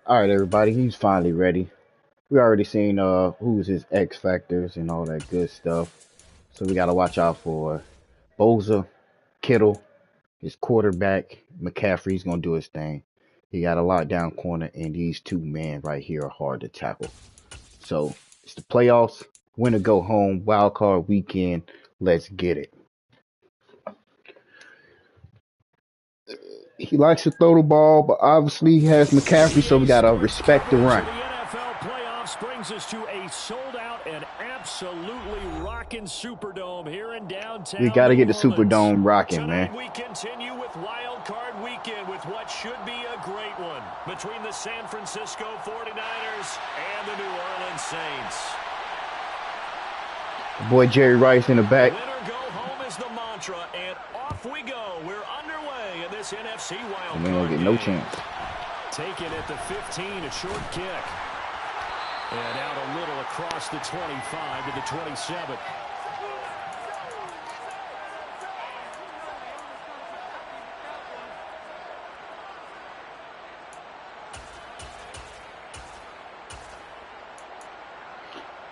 All right, everybody, he's finally ready. We already seen who's his X factors and all that good stuff. So we gotta watch out for Boza, Kittle, his quarterback, McCaffrey's gonna do his thing. He got a lockdown corner, and these two men right here are hard to tackle. So it's the playoffs, win or go home, wild card weekend. Let's get it. He likes to throw the ball, but obviously he has McCaffrey, so we gotta respect the run. Brings us to a sold-out and absolutely rocking Superdome here in downtown We gotta New get the Orleans. Superdome rocking, man. Tonight we continue with Wildcard Weekend with what should be a great one between the San Francisco 49ers and the New Orleans Saints. Boy Jerry Rice in the back. Winner go home is the mantra, and off we go. We're underway in this NFC Wildcard We ain't gonna get no chance. Taken at the 15, a short kick. And out a little across the 25 to the 27.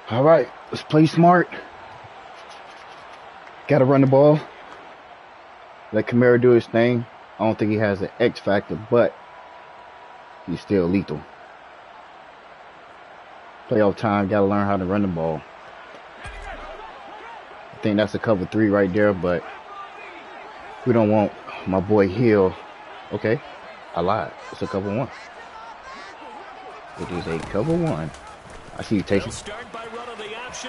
All right, let's play smart. Gotta run the ball. Let Kamara do his thing. I don't think he has an X factor, but he's still lethal. Playoff time, gotta learn how to run the ball. I think that's a cover 3 right there, but we don't want my boy Hill. Okay, I lied. It's a cover 1. It is a cover 1. I see you, Taysom.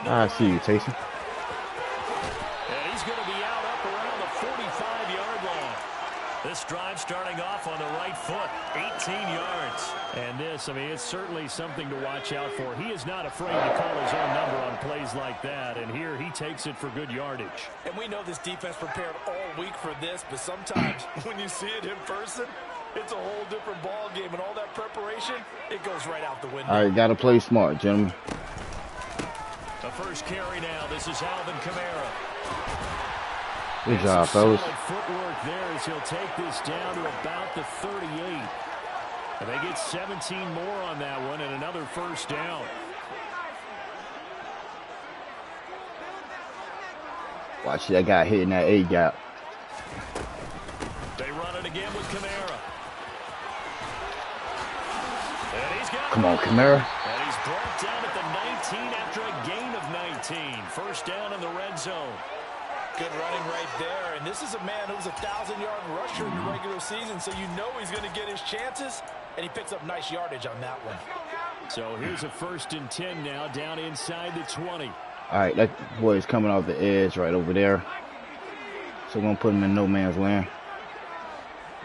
I see you, Taysom. And he's going to be out up around the 45-yard line. This drive starting off on the right foot, 18 yards. And this, I mean, it's certainly something to watch out for. He is not afraid to call his own number on plays like that. And here he takes it for good yardage. And we know this defense prepared all week for this, but sometimes when you see it in person, it's a whole different ball game, and all that preparation, it goes right out the window. All right, gotta play smart, gentlemen. The first carry now. This is Alvin Kamara. Good job, fellas. Footwork there as he'll take this down to about the 38. And they get 17 more on that one and another first down. Watch that guy hitting that A gap. They run it again with Kamara. And he's got Come on, Kamara. And he's brought down at the 19 after a gain of 19. First down in the red zone. Good running right there. And this is a man who's a 1,000-yard rusher in the regular season, so you know he's going to get his chances, and he picks up nice yardage on that one. So here's a 1st and 10 now, down inside the 20. All right, that boy is coming off the edge right over there. So we're going to put him in no man's land.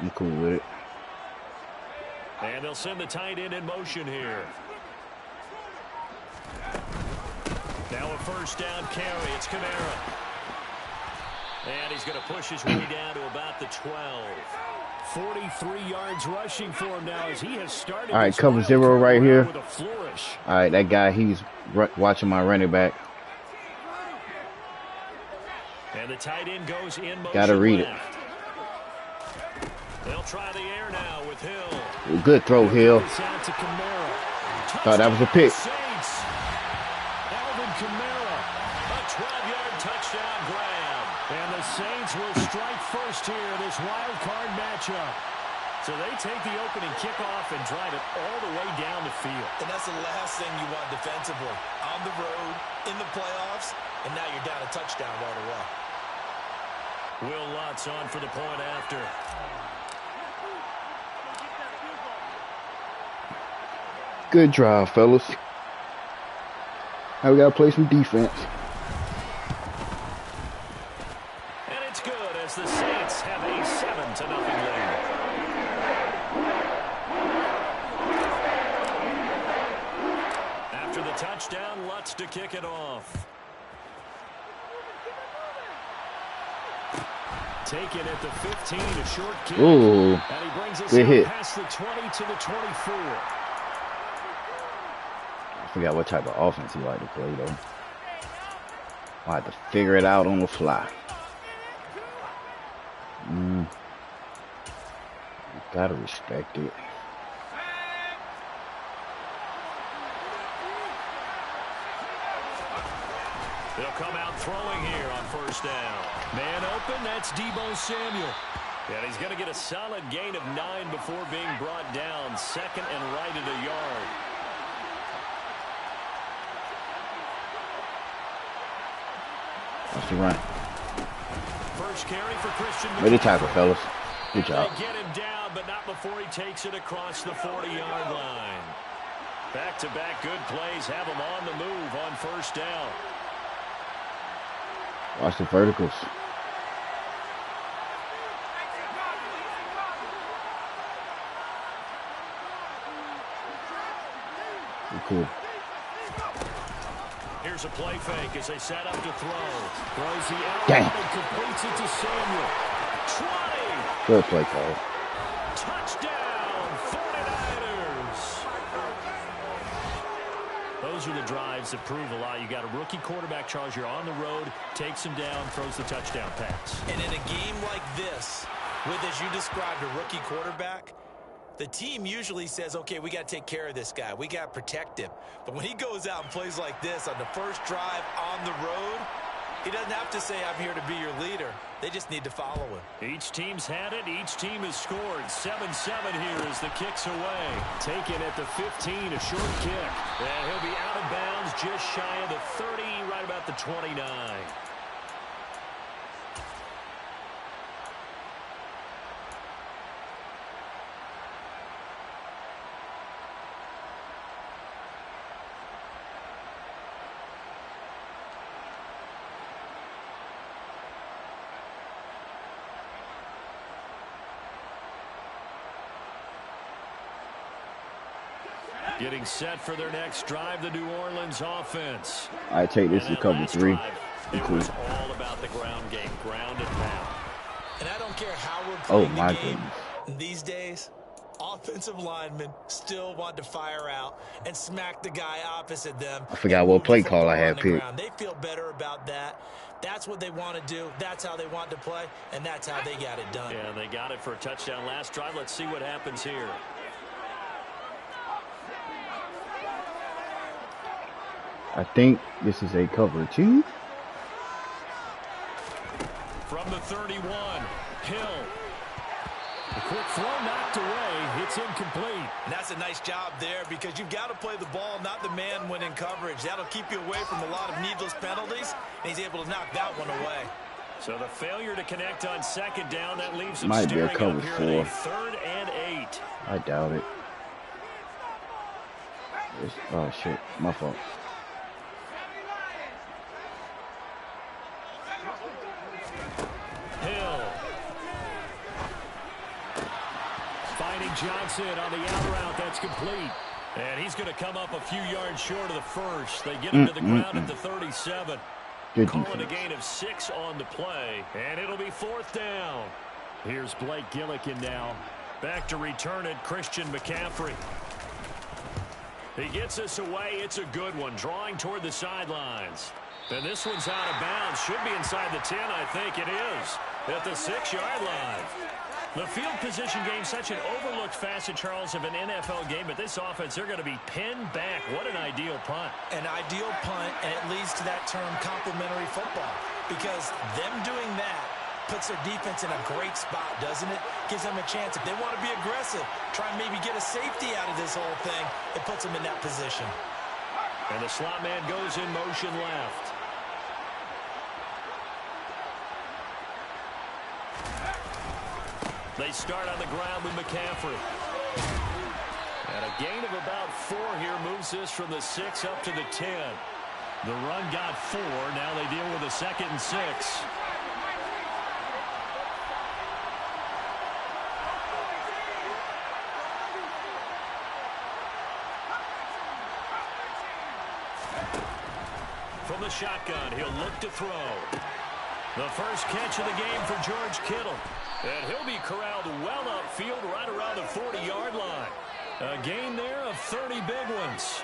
I'm cool with it. And they'll send the tight end in motion here. Now a first down carry. It's Kamara. And he's going to push his way down to about the 12. 43 yards rushing for him now as he has started. All right, cover 0 right here. With a flourish. All right, that guy, he's watching my running back. And the tight end goes in motion. Gotta read it. They'll try the air now with Hill. Good throw, Hill. Thought that was a pick. Alvin Kamara, a 12-yard touchdown grab. And the Saints will strike first here in this wild card matchup. So they take the opening kickoff and drive it all the way down the field. And that's the last thing you want defensively. On the road, in the playoffs, and now you're down a touchdown right away. Will Lutz on for the point after. Good drive, fellas. Now we got to play some defense. And it's good as the Saints have a 7-0 lead. After the touchdown, Lutz to kick it off. Taken at the 15, a short kick. Ooh, and he brings us good hit. Past the 20 to the 24. I forgot what type of offense he like to play, though. I'll have to figure it out on the fly. Gotta respect it. They'll come out throwing here on first down. Man open, that's Deebo Samuel. And he's going to get a solid gain of 9 before being brought down. Second and right at a yard. That's the run. First carry for Christian. Ready tackle, fellas. Good job. They get him down, but not before he takes it across the 40-yard line. Back-to-back good plays have him on the move on first down. Watch the verticals. Cool. Here's a play fake as they set up to throw. Throws the out Dang. and completes it to Samuel. 20. Good play call. Touchdown, 49ers. Those are the drives that prove a lot. You got a rookie quarterback, Charles. You're on the road, takes him down, throws the touchdown pass. And in a game like this, with, as you described, a rookie quarterback, the team usually says, okay, we got to take care of this guy. We got to protect him. But when he goes out and plays like this on the first drive on the road, he doesn't have to say, I'm here to be your leader. They just need to follow him. Each team's had it. Each team has scored. 7-7 here as the kick's away. Taken at the 15, a short kick. And he'll be out of bounds just shy of the 30, right about the 29. Getting set for their next drive, the New Orleans offense. I take this to cover 3. It Cool. was all about the ground game, ground and pound. And I don't care how we're Oh playing my the game goodness. these days, offensive linemen still want to fire out and smack the guy opposite them. I forgot what play call I had picked. They feel better about that. That's what they want to do. That's how they want to play, and that's how they got it done. Yeah, they got it for a touchdown last drive. Let's see what happens here. I think this is a cover 2. From the 31, Hill. A quick throw knocked away. It's incomplete. And that's a nice job there because you've got to play the ball, not the man when in coverage. That'll keep you away from a lot of needless penalties, and he's able to knock that one away. So the failure to connect on second down, that leaves him Might be a staring cover up here at 4. a 3rd and 8. I doubt it. Oh shit, my fault. Hill. Finding Johnson on the out route. That's complete. And he's going to come up a few yards short of the first. They get him to the ground at the 37. Good Calling a defense. gain of 6 on the play. And it'll be 4th down. Here's Blake Gillikin now. Back to return it, Christian McCaffrey. He gets us away. It's a good one. Drawing toward the sidelines. And this one's out of bounds. Should be inside the 10, I think it is. At the 6-yard line. The field position game, such an overlooked facet, Charles, of an NFL game. But this offense, they're going to be pinned back. What an ideal punt. An ideal punt, and it leads to that term complementary football. Because them doing that puts their defense in a great spot, doesn't it? Gives them a chance. If they want to be aggressive, try and maybe get a safety out of this whole thing, it puts them in that position. And the slot man goes in motion left. They start on the ground with McCaffrey. And a gain of about 4 here moves this from the 6 up to the 10. The run got 4. Now they deal with a 2nd and 6. From the shotgun, he'll look to throw. The first catch of the game for George Kittle. And he'll be corralled well upfield right around the 40-yard line. A gain there of 30 big ones.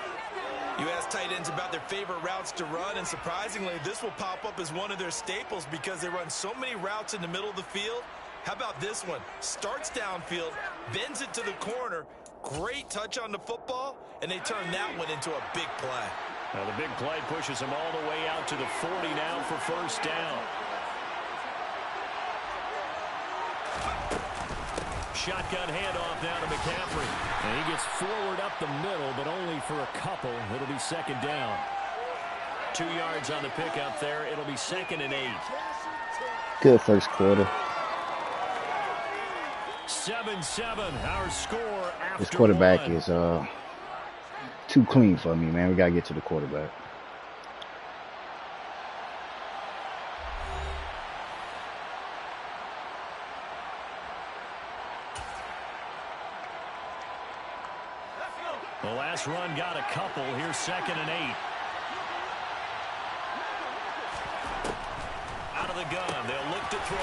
You ask tight ends about their favorite routes to run, and surprisingly, this will pop up as one of their staples because they run so many routes in the middle of the field. How about this one? Starts downfield, bends it to the corner, great touch on the football, and they turn that one into a big play. Now the big play pushes him all the way out to the 40 now for first down. Shotgun handoff now to McCaffrey. And he gets forward up the middle, but only for a couple. It'll be second down. 2 yards on the pickup there. It'll be 2nd and 8. Good first quarter. 7-7, our score after This quarterback one. is too clean for me, man. We got to get to the quarterback. The last run got a couple. Here's 2nd and 8. Out of the gun. They'll look to throw.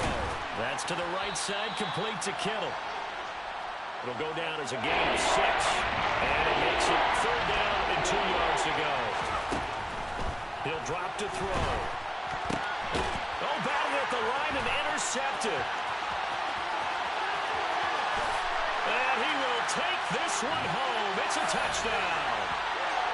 That's to the right side, complete to Kittle. It'll go down as a gain of 6. And it makes it 3rd down and 2 yards to go. He'll drop to throw. Oh, batted at the line and intercepted. And he will take this one home. It's a touchdown.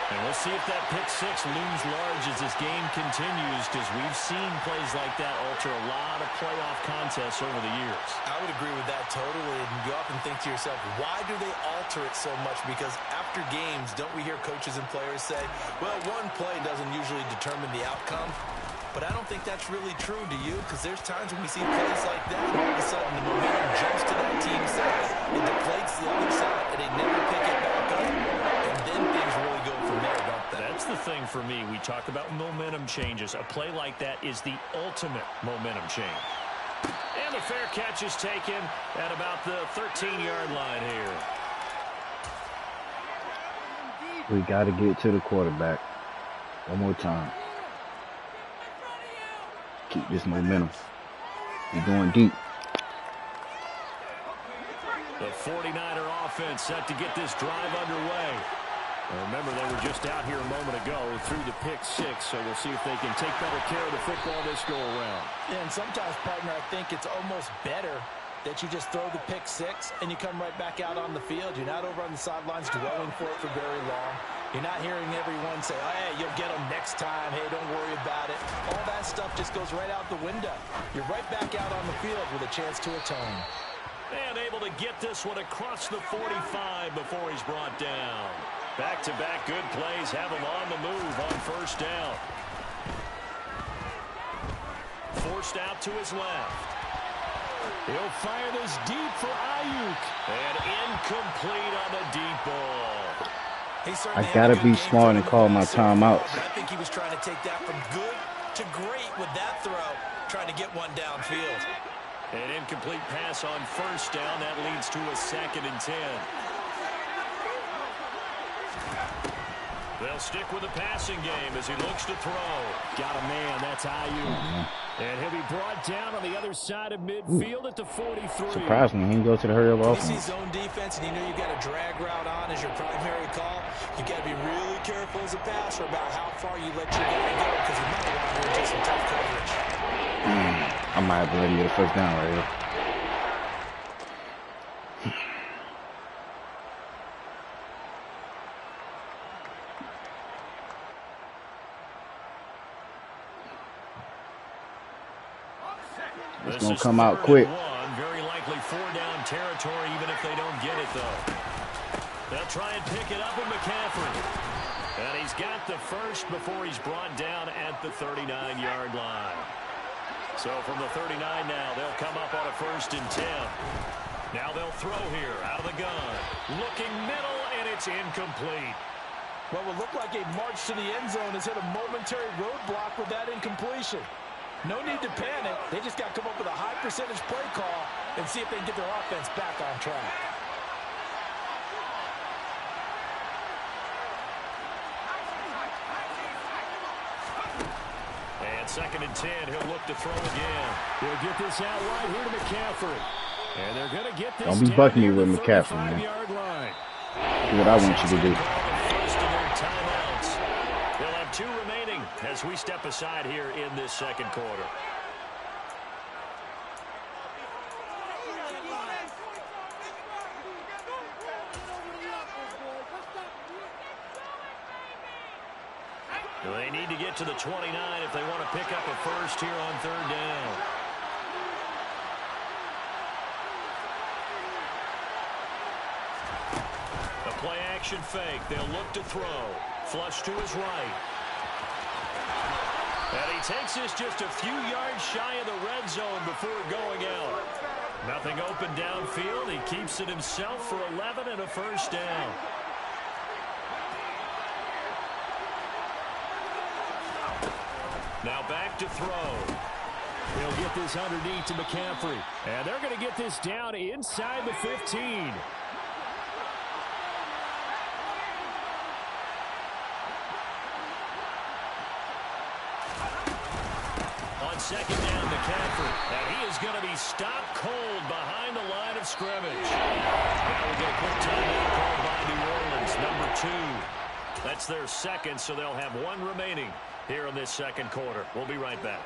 And we'll see if that pick 6 looms large as this game continues, because we've seen plays like that alter a lot of playoff contests over the years. I would agree with that totally. And you often think to yourself, why do they alter it so much? Because after games, don't we hear coaches and players say, well, one play doesn't usually determine the outcome? But I don't think that's really true, do you? Because there's times when we see plays like that, and all of a sudden the momentum jumps to that team's side. It deflates the other side, and they never pick it back up. And then things really go from there, don't they? That's the thing for me. We talk about momentum changes. A play like that is the ultimate momentum change. And the fair catch is taken at about the 13-yard line here. We got to get to the quarterback one more time. Keep this momentum. We're going deep. The 49er offense set to get this drive underway. Now remember, they were just out here a moment ago through the pick 6, so we'll see if they can take better care of the football this go-around. Yeah, and sometimes, partner, I think it's almost better that you just throw the pick 6 and you come right back out on the field. You're not over on the sidelines dwelling for it for very long. You're not hearing everyone say, oh, hey, you'll get them next time. Hey, don't worry about it. All that stuff just goes right out the window. You're right back out on the field with a chance to atone. And able to get this one across the 45 before he's brought down. Back-to-back good plays have him on the move on first down. Forced out to his left. He'll fire this deep for Ayuk. And incomplete on the deep ball. I got to be smart and call my timeouts. I think he was trying to take that from good to great with that throw, trying to get one downfield. An incomplete pass on first down. That leads to a 2nd and 10. They'll stick with the passing game as he looks to throw. Got a man. That's Ayuk. And he'll be brought down on the other side of midfield at the 43. Surprised me. He didn't go to the hurry-up When you offense. see zone defense and you know you've got a drag route on as your primary call, you got to be really careful as a passer about how far you let your guy go, because you might want to into some tough coverage. I might have let him get a first down right here. It's going to come out quick. Very likely 4-down territory, even if they don't get it, though. They'll try and pick it up with McCaffrey. And he's got the first before he's brought down at the 39-yard line. So from the 39 now, they'll come up on a 1st and 10. Now they'll throw here out of the gun. Looking middle, and it's incomplete. What will look like a march to the end zone has hit a momentary roadblock with that incompletion. No need to panic. They just got to come up with a high percentage play call and see if they can get their offense back on track. And 2nd and 10, he'll look to throw again. He'll get this out right here to McCaffrey. And they're going to get this. Don't be bucking me with McCaffrey, man. Do what I want you to do. They'll have 2 remaining as we step aside here in this 2nd quarter. to the 29 if they want to pick up a first here on third down. A play action fake. They'll look to throw. Flush to his right. And he takes this just a few yards shy of the red zone before going out. Nothing open downfield. He keeps it himself for 11 and a first down. Now back to throw. He'll get this underneath to McCaffrey. And they're going to get this down inside the 15. On second down, McCaffrey. And he is going to be stopped cold behind the line of scrimmage. Now we'll get a quick timeout called by New Orleans, number 2. That's their second, so they'll have one remaining here in this second quarter. We'll be right back.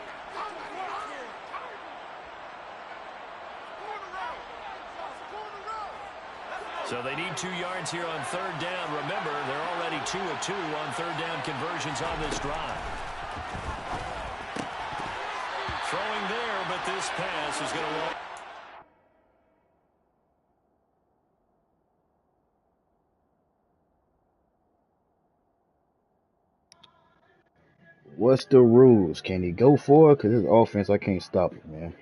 So they need 2 yards here on third down. Remember, they're already 2 of 2 on third down conversions on this drive. Throwing there, but this pass is going to walk. What's the rules? Can he go for it? Because his offense, I can't stop it, man.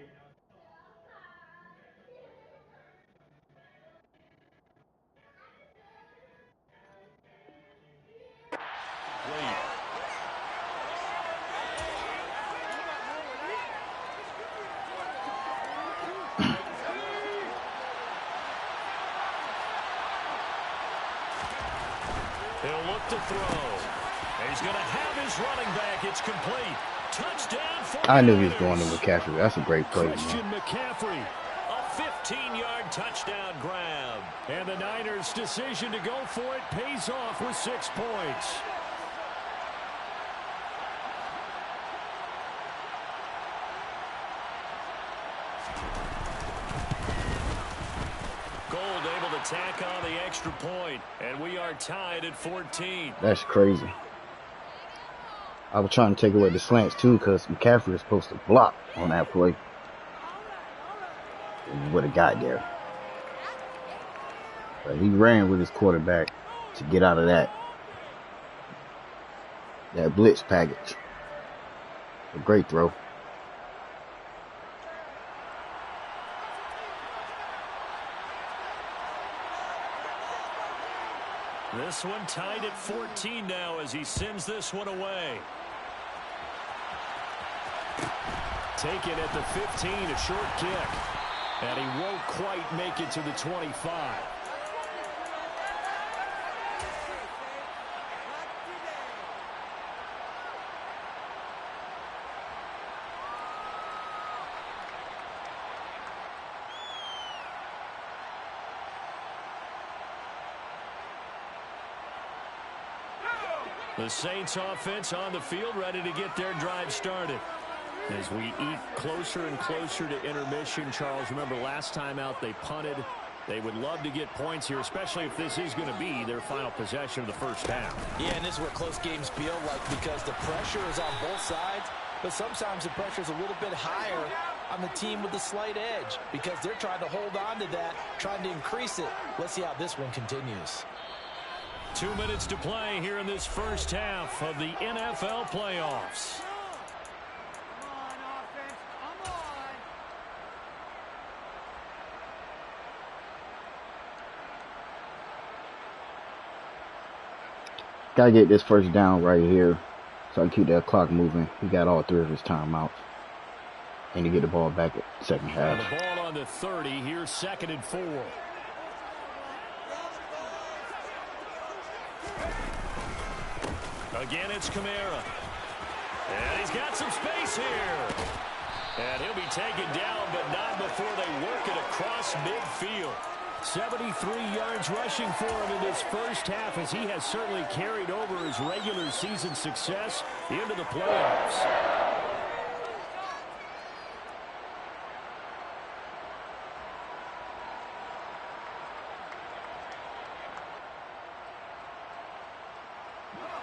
He'll look to throw. He's going to have his running back. It's complete. Touchdown for I knew he was going to McCaffrey. That's a great play, Christian man. McCaffrey. A 15-yard touchdown grab. And the Niners' decision to go for it pays off with 6 points. Gold able to tack on the extra point, and we are tied at 14. That's crazy. I was trying to take away the slants, too, because McCaffrey was supposed to block on that play. He would have got there. But he ran with his quarterback to get out of that blitz package. A great throw. This one tied at 14 now as he sends this one away. Taken at the 15, a short kick. And he won't quite make it to the 25. The Saints offense on the field, ready to get their drive started. As we eat closer and closer to intermission, Charles, remember last time out they punted. They would love to get points here, especially if this is going to be their final possession of the first half. Yeah, and this is what close games feel like because the pressure is on both sides, but sometimes the pressure is a little bit higher on the team with the slight edge because they're trying to hold on to that, trying to increase it. Let's see how this one continues. 2 minutes to play here in this first half of the NFL playoffs. Gotta get this first down right here so I can keep that clock moving. He got all 3 of his timeouts. And to get the ball back at the second half. And the ball on the 30. Here's 2nd and 4. Again, it's Kamara. And he's got some space here. And he'll be taken down, but not before they work it across midfield. 73 yards rushing for him in this first half as he has certainly carried over his regular season success into the playoffs.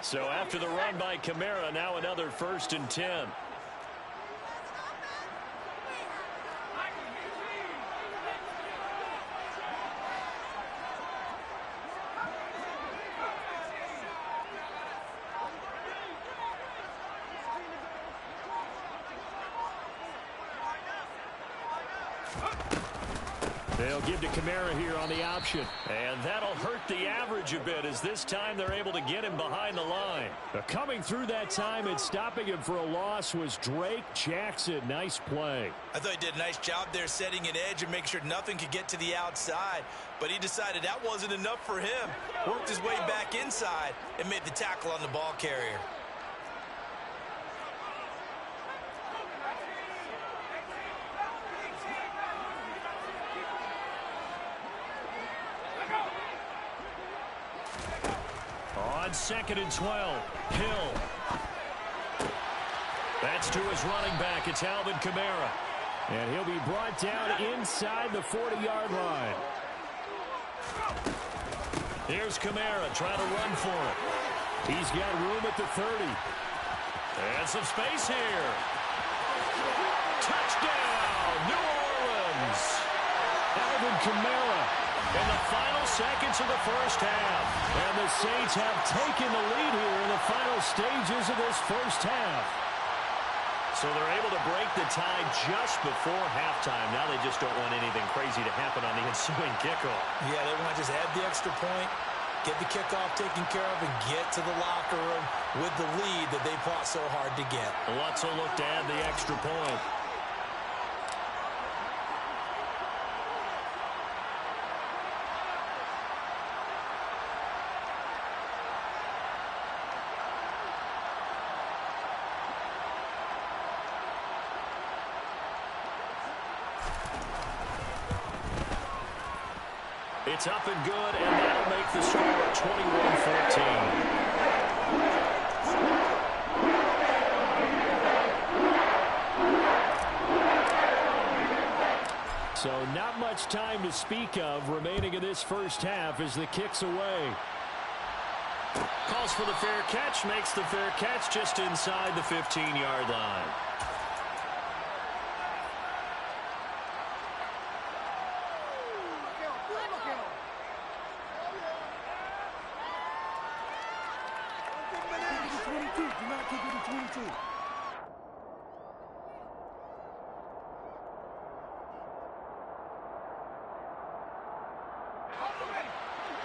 So after the run by Kamara, now another 1st and 10. They'll give to Kamara here on the option. And that'll hurt the average a bit as this time they're able to get him behind the line. Coming through that time and stopping him for a loss was Drake Jackson. Nice play. I thought he did a nice job there setting an edge and making sure nothing could get to the outside. But he decided that wasn't enough for him. Worked his way back inside and made the tackle on the ball carrier. On 2nd and 12, Hill. That's to his running back. It's Alvin Kamara. And he'll be brought down inside the 40-yard line. Here's Kamara trying to run for it. He's got room at the 30. And some space here. Touchdown, New Orleans. Alvin Kamara in the final seconds of the first half. And the Saints have taken the lead here in the final stages of this first half. So they're able to break the tie just before halftime. Now they just don't want anything crazy to happen on the ensuing kickoff. Yeah, they want to just add the extra point, get the kickoff taken care of, and get to the locker room with the lead that they fought so hard to get. Lutz will look to add the extra point. It's up and good, and that'll make the score 21-14. So not much time to speak of remaining in this first half as the kick's away. Calls for the fair catch, makes the fair catch just inside the 15-yard line.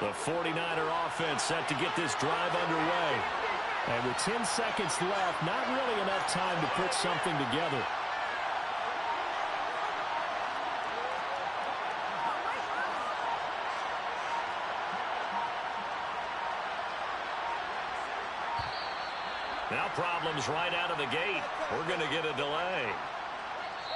The 49er offense set to get this drive underway. And with 10 seconds left, not really enough time to put something together. Now problems right out of the gate. We're going to get a delay.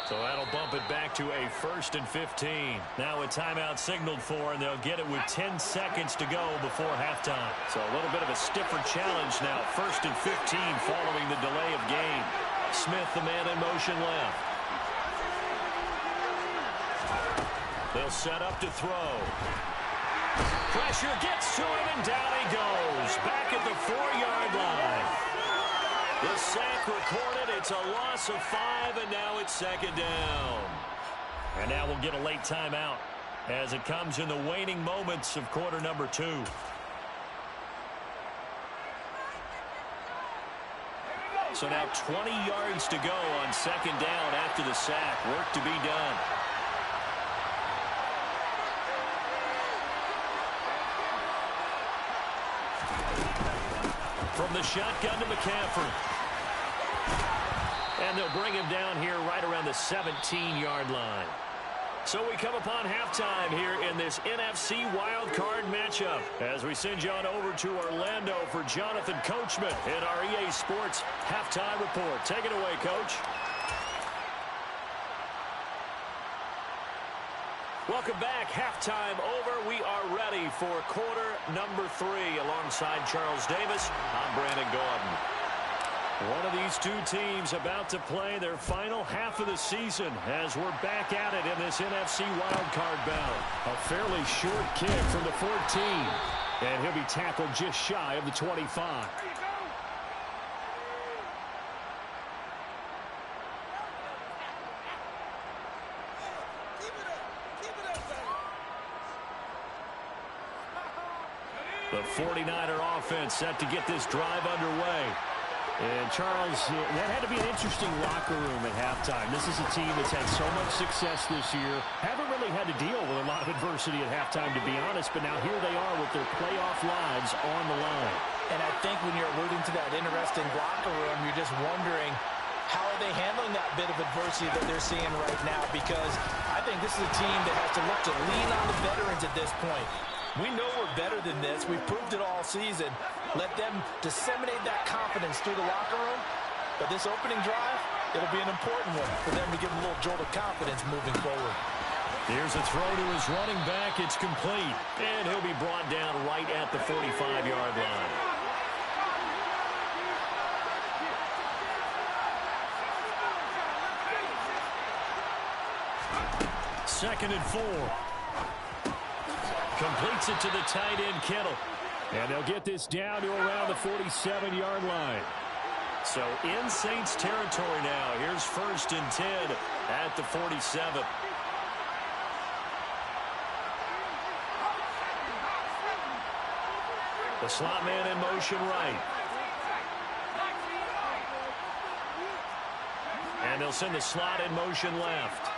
So that'll bump it back to a 1st and 15. Now a timeout signaled for, and they'll get it with 10 seconds to go before halftime. So a little bit of a stiffer challenge now. 1st and 15 following the delay of game. Smith, the man in motion left. They'll set up to throw. Pressure gets to him, and down he goes. Back at the 4-yard line. The sack recorded. It's a loss of 5, and now it's 2nd down. And now we'll get a late timeout as it comes in the waning moments of quarter number 2. So now 20 yards to go on 2nd down after the sack. Work to be done. From the shotgun to McCaffrey. And they'll bring him down here right around the 17-yard line. So we come upon halftime here in this NFC Wildcard matchup as we send you on over to Orlando for Jonathan Coachman in our EA Sports Halftime Report. Take it away, Coach. Welcome back. Halftime over. We are ready for quarter number 3 alongside Charles Davis. I'm Brandon Gordon. One of these two teams about to play their final half of the season as we're back at it in this NFC wildcard bout. A fairly short kick from the 14. And he'll be tackled just shy of the 25. The 49er offense set to get this drive underway. And, Charles, that had to be an interesting locker room at halftime. This is a team that's had so much success this year. Haven't really had to deal with a lot of adversity at halftime, to be honest. But now here they are with their playoff lives on the line. And I think when you're alluding to that interesting locker room, you're just wondering, how are they handling that bit of adversity that they're seeing right now? Because I think this is a team that has to look to lean on the veterans at this point. We know we're better than this. We've proved it all season. Let them disseminate that confidence through the locker room. But this opening drive, it'll be an important one for them to give them a little jolt of confidence moving forward. Here's a throw to his running back. It's complete. And he'll be brought down right at the 45-yard line. Second and 4. Completes it to the tight end, Kittle. And they'll get this down to around the 47-yard line. So in Saints territory now. Here's 1st and 10 at the 47. The slot man in motion right. And they'll send the slot in motion left.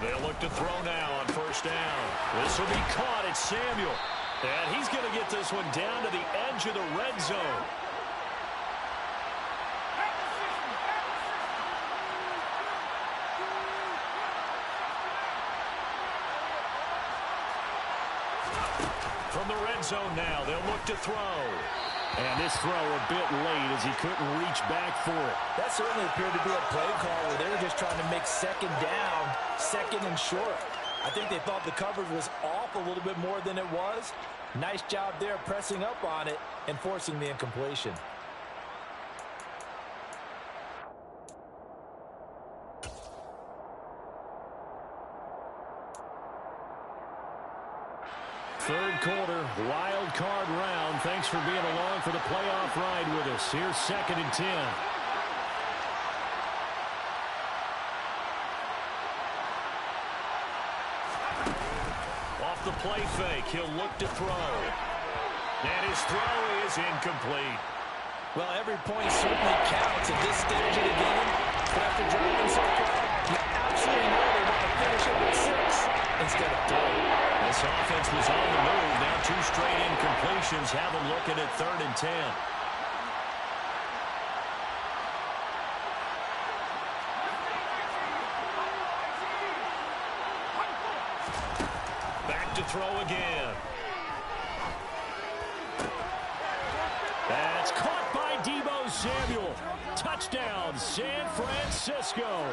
They'll look to throw now on 1st down. This will be caught. It's Samuel. And he's going to get this one down to the edge of the red zone. From the red zone now, they'll look to throw. And this throw a bit late as he couldn't reach back for it. That certainly appeared to be a play call where they were just trying to make 2nd down, 2nd and short. I think they thought the coverage was off a little bit more than it was. Nice job there pressing up on it and forcing the incompletion. Third quarter, wild card round. Thanks for being along for the playoff ride with us. Here's 2nd and 10. Off the play fake, he'll look to throw. And his throw is incomplete. Well, every point certainly counts at this stage of the game. But after driving so far, you absolutely know they want to finish it with 6 instead of 3. This offense was on the move. Now 2 straight incompletions have them looking at 3rd and 10. Back to throw again. That's caught by Deebo Samuel. Touchdown, San Francisco.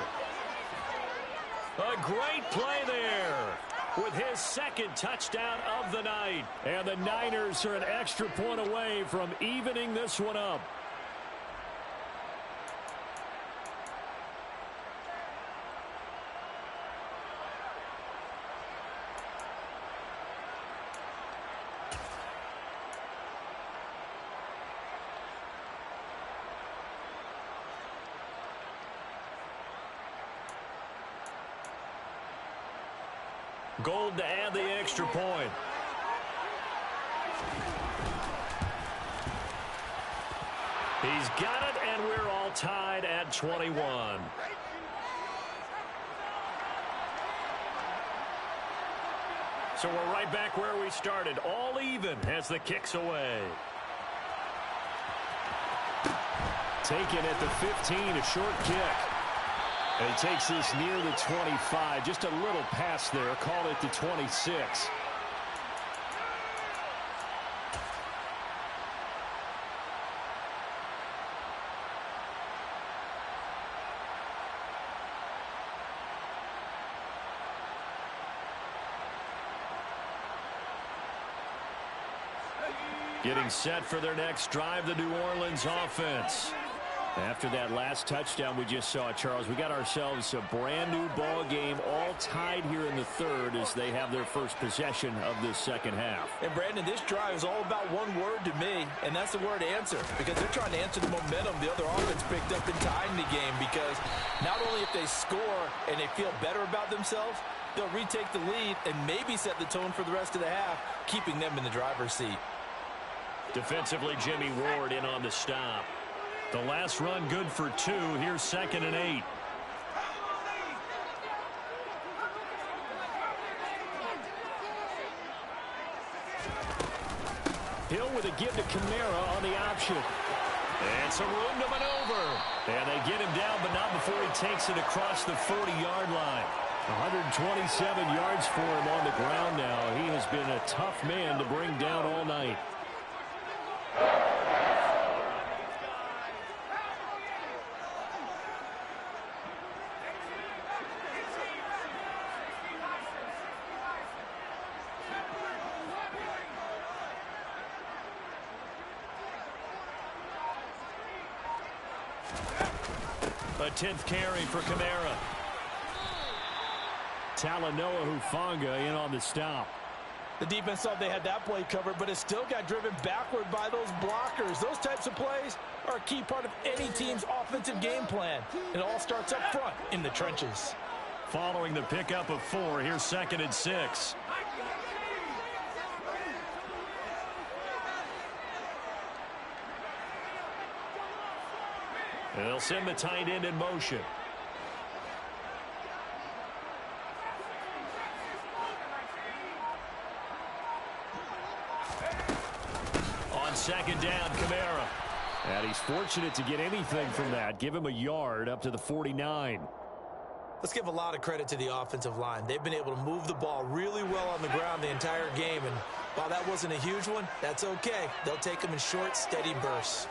A great play there with his 2nd touchdown of the night. And the Niners are an extra point away from evening this one up. Gold to add the extra point. He's got it, and we're all tied at 21. So we're right back where we started, all even as the kick's away. Taken at the 15, a short kick. And he takes this near the 25. Just a little pass there. Call it the 26. Getting set for their next drive, the New Orleans offense. After that last touchdown we just saw, Charles, we got ourselves a brand new ball game, all tied here in the 3rd as they have their first possession of this 2nd half. And Brandon, this drive is all about one word to me, and that's the word answer, because they're trying to answer the momentum the other offense picked up in tying the game, because not only if they score and they feel better about themselves, they'll retake the lead and maybe set the tone for the rest of the half, keeping them in the driver's seat. Defensively, Jimmy Ward in on the stop. The last run good for 2. Here's 2nd and 8. Hill with a give to Kamara on the option. And some room to maneuver. And they get him down, but not before he takes it across the 40-yard line. 127 yards for him on the ground now. He has been a tough man to bring down all night. A 10th carry for Kamara. Talanoa Hufanga in on the stop. The defense thought they had that play covered, but it still got driven backward by those blockers. Those types of plays are a key part of any team's offensive game plan. It all starts up front in the trenches. Following the pickup of 4, here's 2nd and 6. They'll send the tight end in motion. On 2nd down, Kamara. And he's fortunate to get anything from that. Give him a yard up to the 49. Let's give a lot of credit to the offensive line. They've been able to move the ball really well on the ground the entire game. And while that wasn't a huge one, that's okay. They'll take them in short, steady bursts.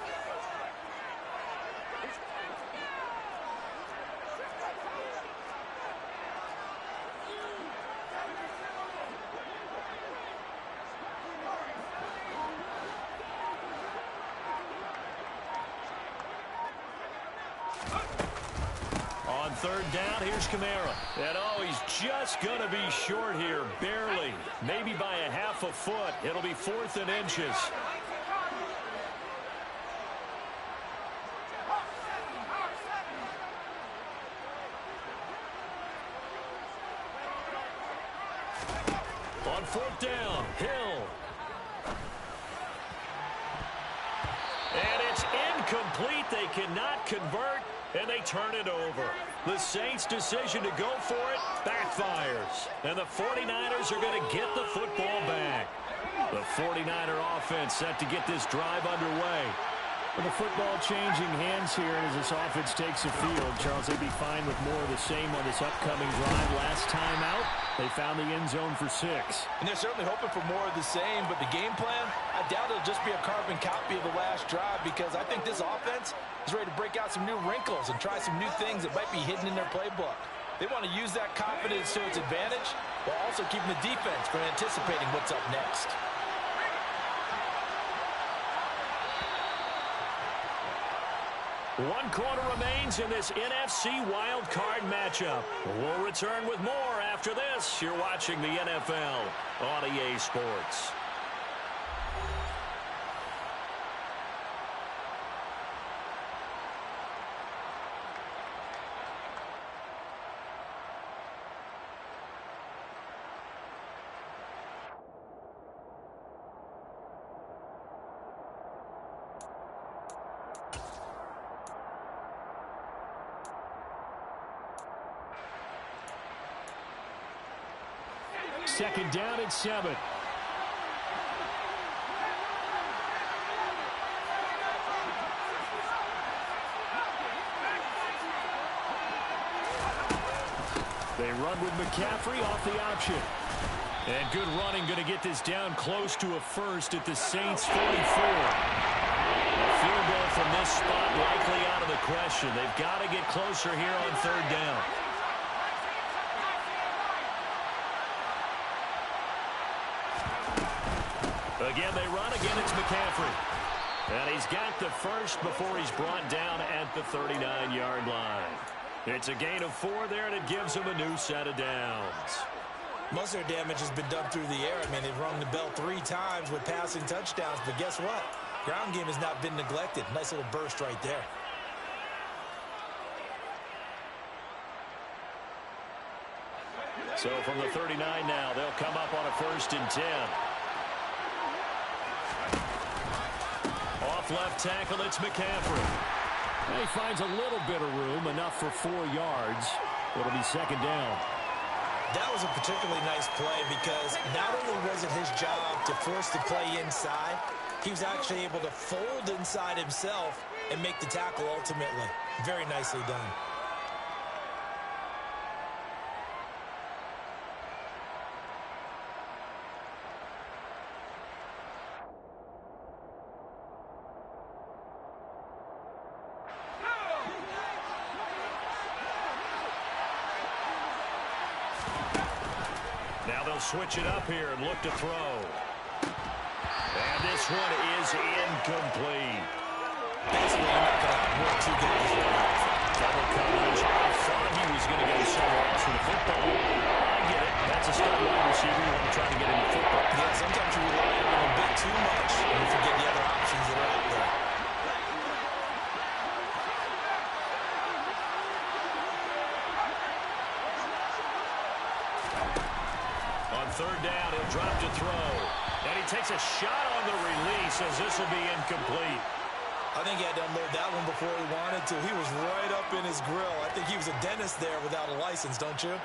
On 3rd down, here's Kamara. And he's just going to be short here, barely. Maybe by a half a foot. It'll be 4th and inches. On 4th down, Hill. And it's incomplete. They cannot convert, and they turn it over. The Saints' decision to go for it backfires. And the 49ers are going to get the football back. The 49er offense set to get this drive underway. With the football changing hands here as this offense takes the field, Charles, they'd be fine with more of the same on this upcoming drive. Last time out, they found the end zone for 6. And they're certainly hoping for more of the same, but the game plan, I doubt it'll just be a carbon copy of the last drive, because I think this offense is ready to break out some new wrinkles and try some new things that might be hidden in their playbook. They want to use that confidence to its advantage while also keeping the defense from anticipating what's up next. One quarter remains in this NFC Wildcard matchup. We'll return with more after this. You're watching the NFL on EA Sports. Second down and 7. They run with McCaffrey off the option. And good running, going to get this down close to a first at the Saints 44. A field goal from this spot likely out of the question. They've got to get closer here on 3rd down. Again, they run. Again, it's McCaffrey. And he's got the first before he's brought down at the 39-yard line. It's a gain of 4 there, and it gives him a new set of downs. Most of their damage has been done through the air. I mean, they've rung the bell 3 times with passing touchdowns, but guess what? Ground game has not been neglected. Nice little burst right there. So from the 39 now, they'll come up on a 1st and 10. Off left tackle, it's McCaffrey. And he finds a little bit of room, enough for 4 yards. It'll be 2nd down. That was a particularly nice play because not only was it his job to force the play inside, he was actually able to fold inside himself and make the tackle ultimately. Very nicely done. Now they'll switch it up here and look to throw. And this one is incomplete. Basically, you're not going to work 2 guys. Double coverage. I thought he was going to go somewhere else with the football. I get it. That's a star wide receiver. You want to try to get him the football. Yeah, sometimes you rely on him a bit too much and you forget the other options that are out there. On 3rd down, he'll drop to throw. And he takes a shot on the release as this will be incomplete. I think he had to unload that one before he wanted to. He was right up in his grill. I think he was a dentist there without a license, don't you?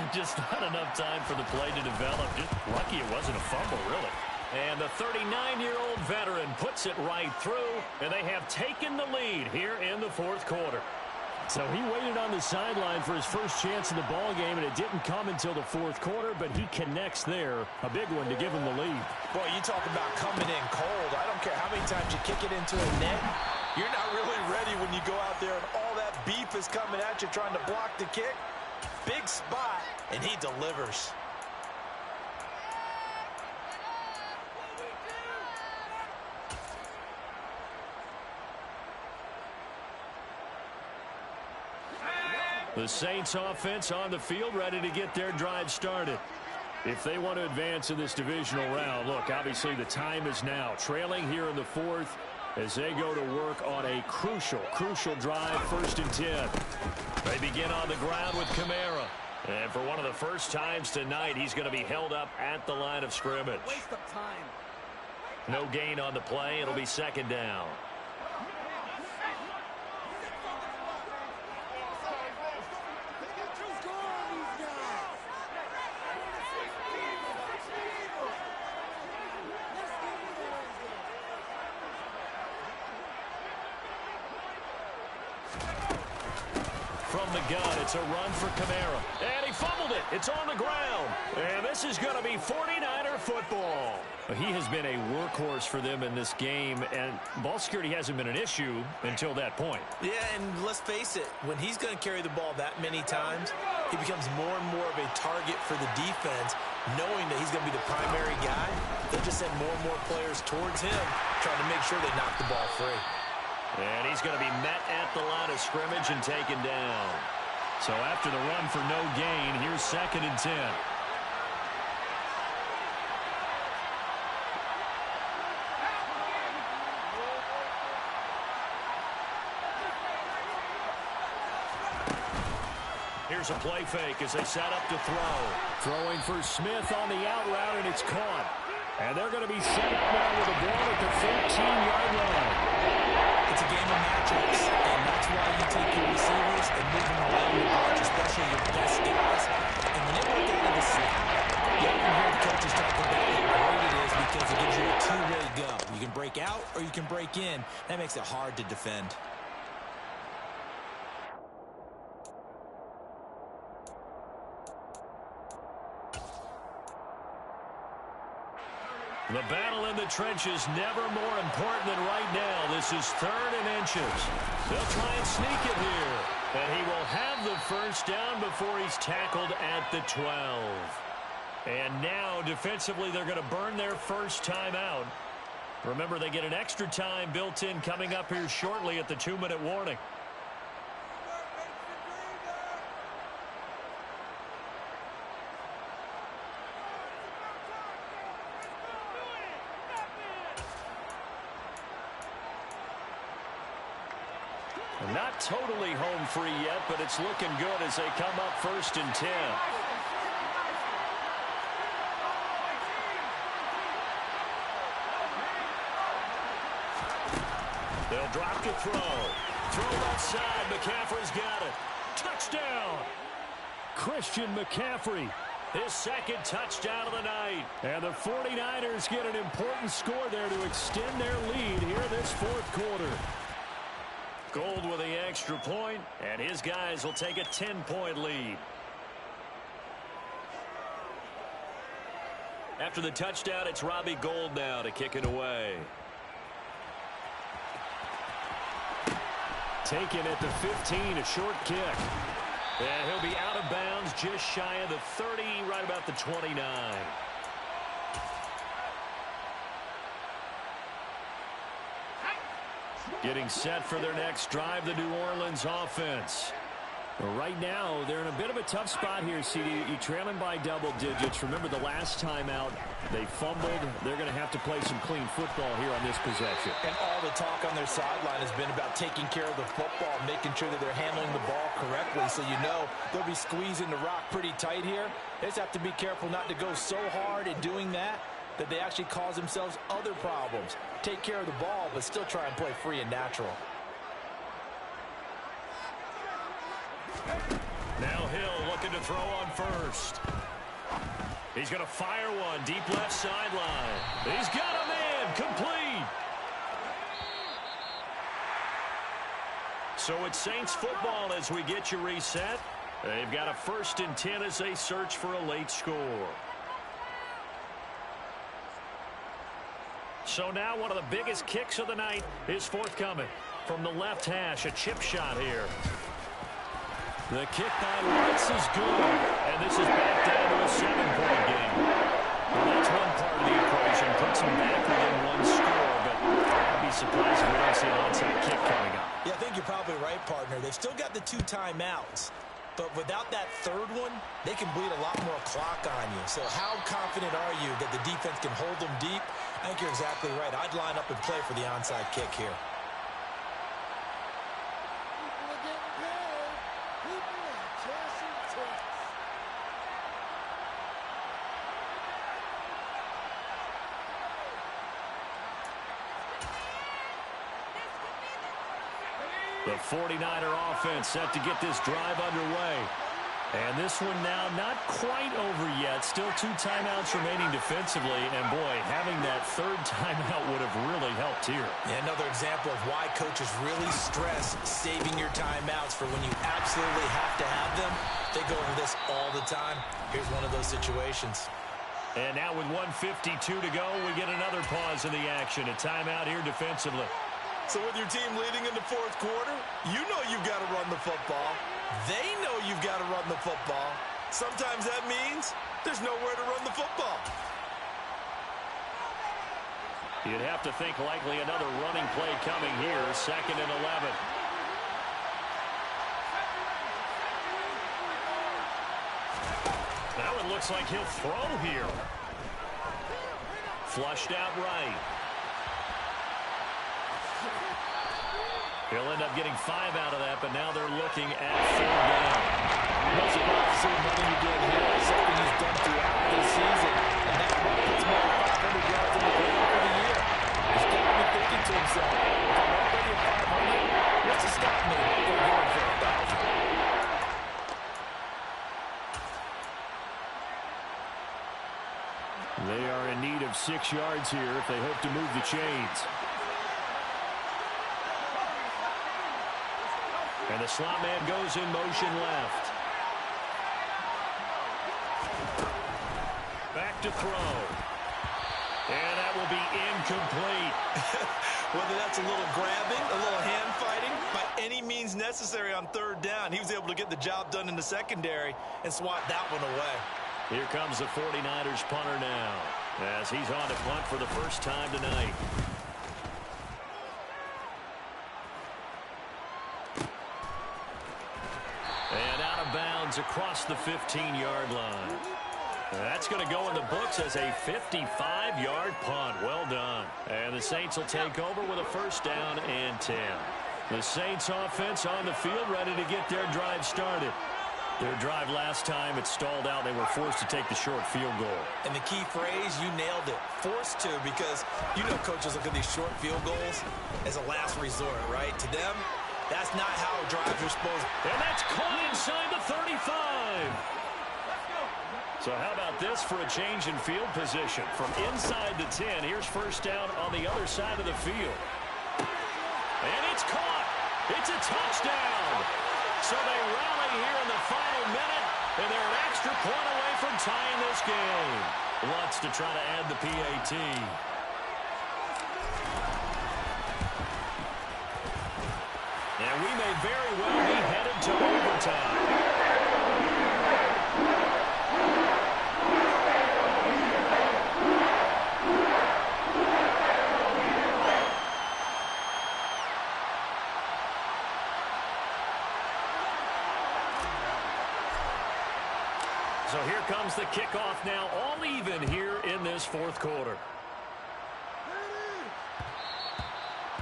Just not enough time for the play to develop. Just lucky it wasn't a fumble, really. And the 39-year-old veteran puts it right through, and they have taken the lead here in the 4th quarter. So he waited on the sideline for his first chance in the ball game, and it didn't come until the 4th quarter, but he connects there. A big one to give him the lead. Boy, you talk about coming in cold. I don't care how many times you kick it into a net. You're not really ready when you go out there and all that beef is coming at you trying to block the kick. Big spot, and he delivers. The Saints offense on the field, ready to get their drive started. If they want to advance in this divisional round, look, obviously the time is now. Trailing here in the 4th as they go to work on a crucial drive, 1st and 10. They begin on the ground with Kamara. And for one of the first times tonight, he's going to be held up at the line of scrimmage. Waste of time. No gain on the play. It'll be 2nd down. From the gun, it's a run for Kamara. And he fumbled it. It's on the ground. And this is going to be 49er football. He has been a workhorse for them in this game, and ball security hasn't been an issue until that point. Yeah, and let's face it, when he's going to carry the ball that many times, he becomes more and more of a target for the defense, knowing that he's going to be the primary guy. They'll just send more and more players towards him, trying to make sure they knock the ball free. And he's going to be met at the line of scrimmage and taken down. So after the run for no gain, here's 2nd and 10. Here's a play fake as they set up to throw. Throwing for Smith on the out route, and it's caught. And they're going to be set up now with the ball at the 13-yard line. It's a game of matchups, and that's why you take your receivers and move them around the bunch, especially your best guys. And when they work out of the slot, you often hear the coaches talk about how great it is because it gives you a two-way go. You can break out or you can break in. That makes it hard to defend. The battle in the trenches never more important than right now. This is 3rd and inches. They'll try and sneak it here. And he will have the first down before he's tackled at the 12. And now, defensively, they're going to burn their first timeout. Remember, they get an extra time built in coming up here shortly at the 2-minute warning. Not totally home free yet, but it's looking good as they come up 1st and 10. They'll drop to throw. Throw left side. McCaffrey's got it. Touchdown. Christian McCaffrey. His 2nd touchdown of the night. And the 49ers get an important score there to extend their lead here this 4th quarter. Gold with the extra point, and his guys will take a 10-point lead. After the touchdown, it's Robbie Gould now to kick it away. Taken at the 15, a short kick. And he'll be out of bounds just shy of the 30, right about the 29. Getting set for their next drive, the New Orleans offense. Well, right now, they're in a bit of a tough spot here, CD. You're trailing by double digits. Remember the last time out, they fumbled. They're going to have to play some clean football here on this possession. And all the talk on their sideline has been about taking care of the football, making sure that they're handling the ball correctly. So you know they'll be squeezing the rock pretty tight here. They just have to be careful not to go so hard in doing that they actually cause themselves other problems. Take care of the ball, but still try and play free and natural. Now Hill looking to throw on first. He's going to fire one deep left sideline. He's got a man complete. So it's Saints football as we get you reset. They've got a 1st and 10 as they search for a late score. So now one of the biggest kicks of the night is forthcoming. From the left hash, a chip shot here. The kick by Wentz is good, and this is back down to a 7-point game. Well, that's one part of the equation, puts them back within one score, but I'd be surprised if we don't see an onside kick coming up. Yeah, I think you're probably right, partner. They've still got the 2 timeouts, but without that 3rd one, they can bleed a lot more clock on you. So how confident are you that the defense can hold them deep? I think you're exactly right. I'd line up and play for the onside kick here. The 49er offense set to get this drive underway. And this one now not quite over yet. Still 2 timeouts remaining defensively. And, boy, having that 3rd timeout would have really helped here. Yeah, another example of why coaches really stress saving your timeouts for when you absolutely have to have them. They go over this all the time. Here's one of those situations. And now with 1:52 to go, we get another pause in the action. A timeout here defensively. So with your team leading in the 4th quarter, you know you've got to run the football. They know you've got to run the football. Sometimes that means there's nowhere to run the football. You'd have to think likely another running play coming here, 2nd and 11. Now it looks like he'll throw here. Flushed out right. He'll end up getting 5 out of that, but now they're looking at 4 down. No surprise to see him running again here. It's something he's done throughout this season. And that run puts more than 500 yards in the ground for the year. He's got to be thinking to himself, if I'm already at 500, what's to stop me from going for 1,000? They are in need of 6 yards here if they hope to move the chains. And the slot man goes in motion left. Back to throw. And that will be incomplete. Whether that's a little grabbing, a little hand fighting, by any means necessary on 3rd down, he was able to get the job done in the secondary and swat that one away. Here comes the 49ers punter now, as he's on to punt for the first time tonight. And out of bounds across the 15-yard line. That's going to go in the books as a 55-yard punt. Well done. And the Saints will take over with a 1st down and 10. The Saints offense on the field, ready to get their drive started. Their drive last time, it stalled out. They were forced to take the short field goal. And the key phrase, you nailed it. Forced to, because you know coaches look at these short field goals as a last resort, right? To them, that's not how drives are supposed to. And that's caught inside the 35. So how about this for a change in field position? From inside the 10, here's first down on the other side of the field. And it's caught. It's a touchdown. So they rally here in the final minute, and they're an extra point away from tying this game. Wants to try to add the PAT. And we may very well be headed to overtime. So here comes the kickoff now, all even here in this fourth quarter.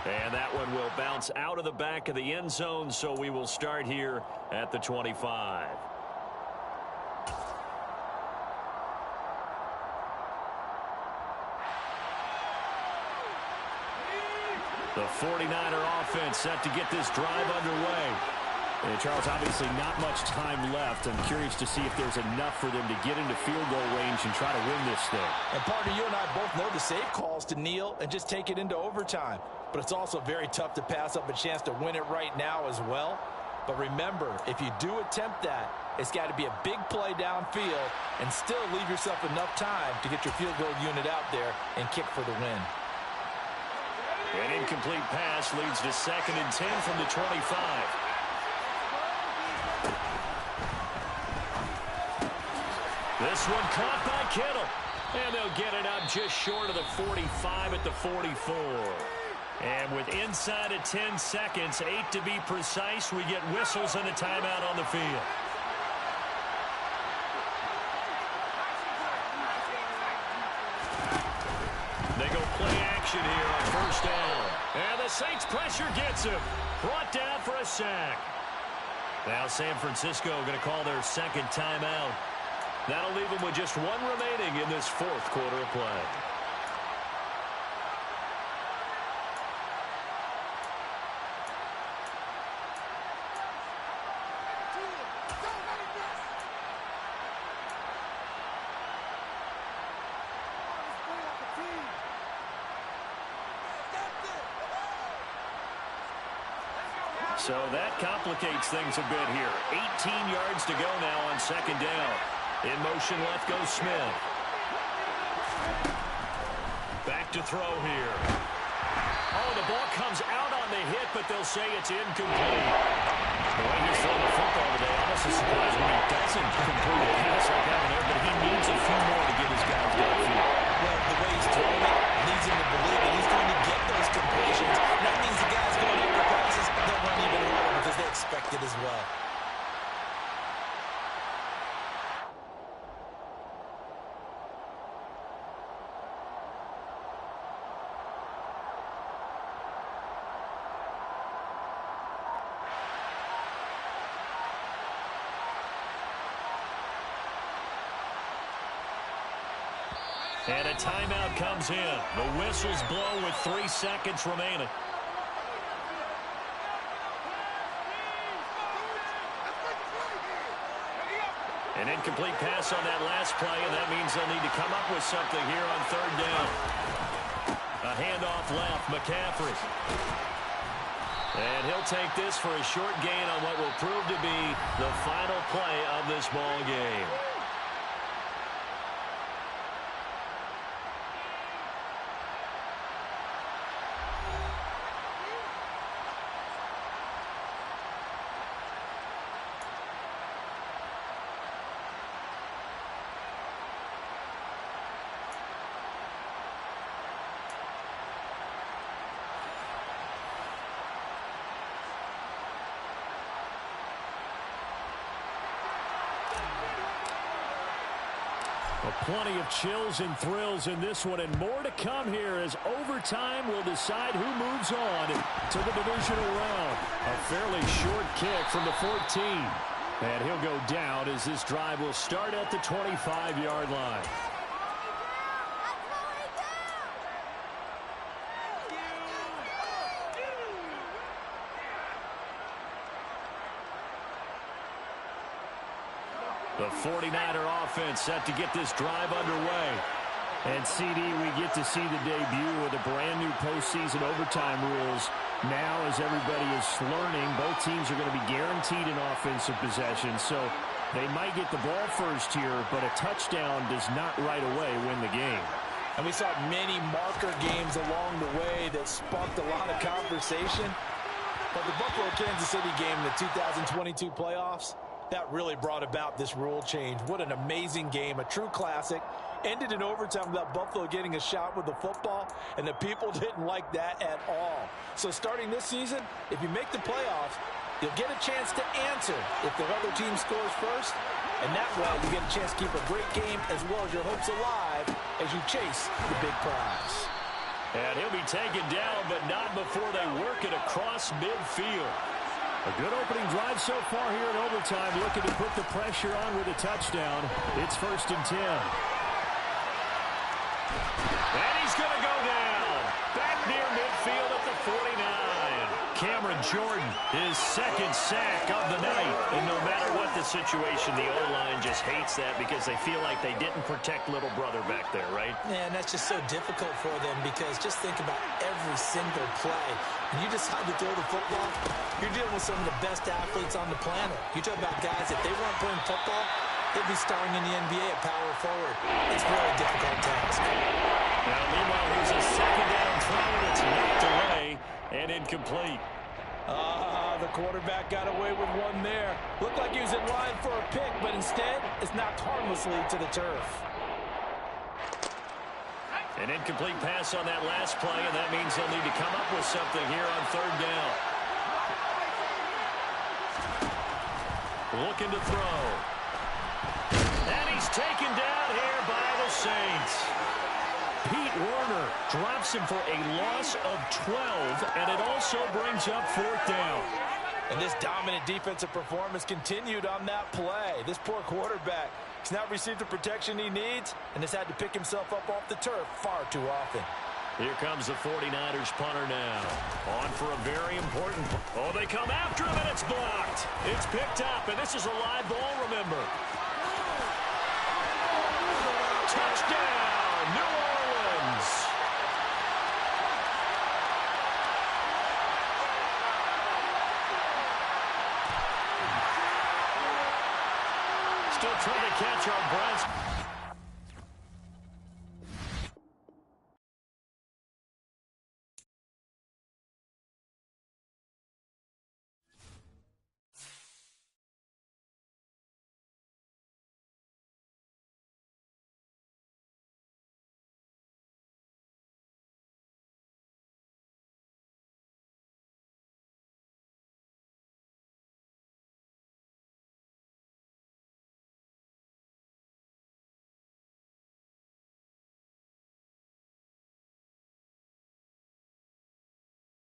And that one will bounce out of the back of the end zone, so we will start here at the 25. The 49er offense set to get this drive underway. And Charles, obviously not much time left. I'm curious to see if there's enough for them to get into field goal range and try to win this thing. And partner, you and I both know the safe calls to kneel and just take it into overtime. But it's also very tough to pass up a chance to win it right now as well. But remember, if you do attempt that, it's got to be a big play downfield and still leave yourself enough time to get your field goal unit out there and kick for the win. An incomplete pass leads to 2nd and 10 from the 25. This one caught by Kittle. And they'll get it up just short of the 45 at the 44. And with inside of 10 seconds, 8 to be precise, we get whistles and a timeout on the field. They go play action here on first down. And the Saints pressure gets him. Brought down for a sack. Now San Francisco going to call their second timeout. That'll leave them with just one remaining in this fourth quarter of play. So that complicates things a bit here. 18 yards to go now on second down. In motion left goes Smith. Back to throw here. Oh, the ball comes out on the hit, but they'll say it's incomplete. The way he's throwing the football today, almost a surprise when he doesn't complete a pass like that there, but he needs a few more to get his guys downfield. Well, the way he's throwing it leads him to believe that he's going to get those completions. That means the guys going after passes, they'll run even harder because they expect it as well. And a timeout comes in. The whistles blow with 3 seconds remaining. An incomplete pass on that last play, and that means they'll need to come up with something here on third down. A handoff left, McCaffrey. And he'll take this for a short gain on what will prove to be the final play of this ball game. Well, plenty of chills and thrills in this one, and more to come here as overtime will decide who moves on to the divisional round. A fairly short kick from the 14. And he'll go down as this drive will start at the 25-yard line. The 49er offense set to get this drive underway. And CD, we get to see the debut of the brand new postseason overtime rules. Now, as everybody is learning, both teams are going to be guaranteed an offensive possession. So they might get the ball first here, but a touchdown does not right away win the game. And we saw many marker games along the way that sparked a lot of conversation. But the Buffalo-Kansas City game in the 2022 playoffs, that really brought about this rule change. What an amazing game, a true classic. Ended in overtime without Buffalo getting a shot with the football, and the people didn't like that at all. So starting this season, if you make the playoffs, you'll get a chance to answer if the other team scores first, and that way you get a chance to keep a great game as well as your hopes alive as you chase the big prize. And he'll be taken down, but not before they work it across midfield. A good opening drive so far here in overtime, looking to put the pressure on with a touchdown. It's 1st and 10. And he's going to go down. Back near midfield at the 49. Cameron Jordan, his second sack of the night. And no matter what the situation, the O-line just hates that because they feel like they didn't protect little brother back there, right? Yeah, and that's just so difficult for them because just think about every single play. When you decide to throw the football, you're dealing with some of the best athletes on the planet. You talk about guys, if they weren't playing football, they'd be starring in the NBA at power forward. It's a really difficult task. Now, meanwhile, here's a second down throw that's knocked away and incomplete. The quarterback got away with one there. Looked like he was in line for a pick, but instead, it's knocked harmlessly to the turf. An incomplete pass on that last play, and that means they'll need to come up with something here on 3rd down. Looking to throw. And he's taken down here by the Saints. Pete Werner drops him for a loss of 12, and it also brings up 4th down. And this dominant defensive performance continued on that play. This poor quarterback has not received the protection he needs and has had to pick himself up off the turf far too often. Here comes the 49ers punter now. On for a very important... Oh, they come after him, and it's blocked. It's picked up, and this is a live ball, remember. Touchdown, New Orleans. Still trying to catch our breath.